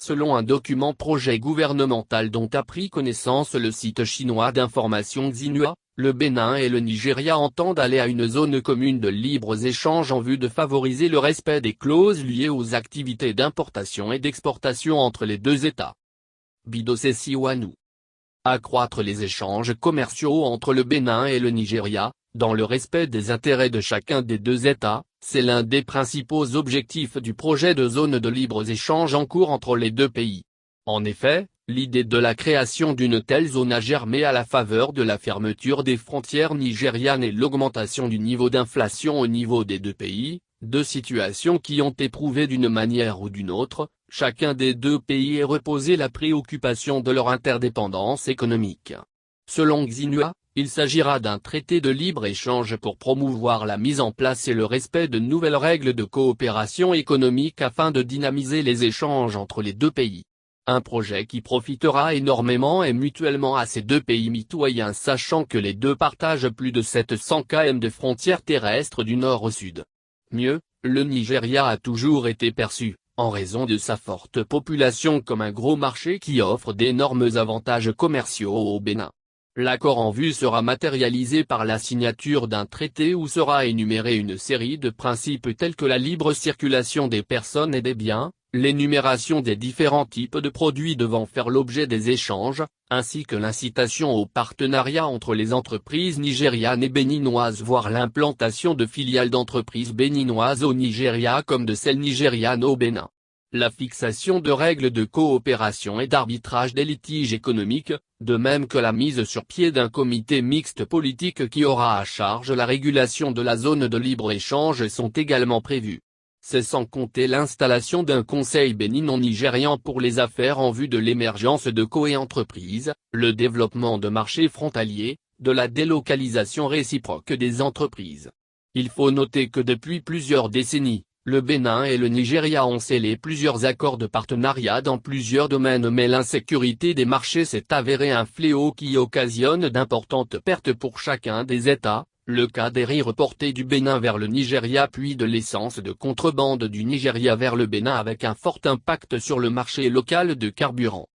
Selon un document projet gouvernemental dont a pris connaissance le site chinois d'information Xinhua, le Bénin et le Nigeria entendent aller à une zone commune de libres échanges en vue de favoriser le respect des clauses liées aux activités d'importation et d'exportation entre les deux États. Bidosé Siwanou. Accroître les échanges commerciaux entre le Bénin et le Nigeria, dans le respect des intérêts de chacun des deux États, c'est l'un des principaux objectifs du projet de zone de libres-échanges en cours entre les deux pays. En effet, l'idée de la création d'une telle zone a germé à la faveur de la fermeture des frontières nigérianes et l'augmentation du niveau d'inflation au niveau des deux pays, deux situations qui ont éprouvé d'une manière ou d'une autre, chacun des deux pays et reposé la préoccupation de leur interdépendance économique. Selon Xinhua, il s'agira d'un traité de libre-échange pour promouvoir la mise en place et le respect de nouvelles règles de coopération économique afin de dynamiser les échanges entre les deux pays. Un projet qui profitera énormément et mutuellement à ces deux pays mitoyens sachant que les deux partagent plus de 700 km de frontières terrestres du nord au sud. Mieux, le Nigeria a toujours été perçu, en raison de sa forte population comme un gros marché qui offre d'énormes avantages commerciaux au Bénin. L'accord en vue sera matérialisé par la signature d'un traité où sera énumérée une série de principes tels que la libre circulation des personnes et des biens, l'énumération des différents types de produits devant faire l'objet des échanges, ainsi que l'incitation au partenariat entre les entreprises nigérianes et béninoises voire l'implantation de filiales d'entreprises béninoises au Nigeria comme de celles nigérianes au Bénin. La fixation de règles de coopération et d'arbitrage des litiges économiques, de même que la mise sur pied d'un comité mixte politique qui aura à charge la régulation de la zone de libre-échange sont également prévues. C'est sans compter l'installation d'un conseil bénino-nigérian pour les affaires en vue de l'émergence de co-entreprises, le développement de marchés frontaliers, de la délocalisation réciproque des entreprises. Il faut noter que depuis plusieurs décennies, le Bénin et le Nigeria ont scellé plusieurs accords de partenariat dans plusieurs domaines mais l'insécurité des marchés s'est avérée un fléau qui occasionne d'importantes pertes pour chacun des États, le cas des riz reportés du Bénin vers le Nigeria puis de l'essence de contrebande du Nigeria vers le Bénin avec un fort impact sur le marché local de carburant.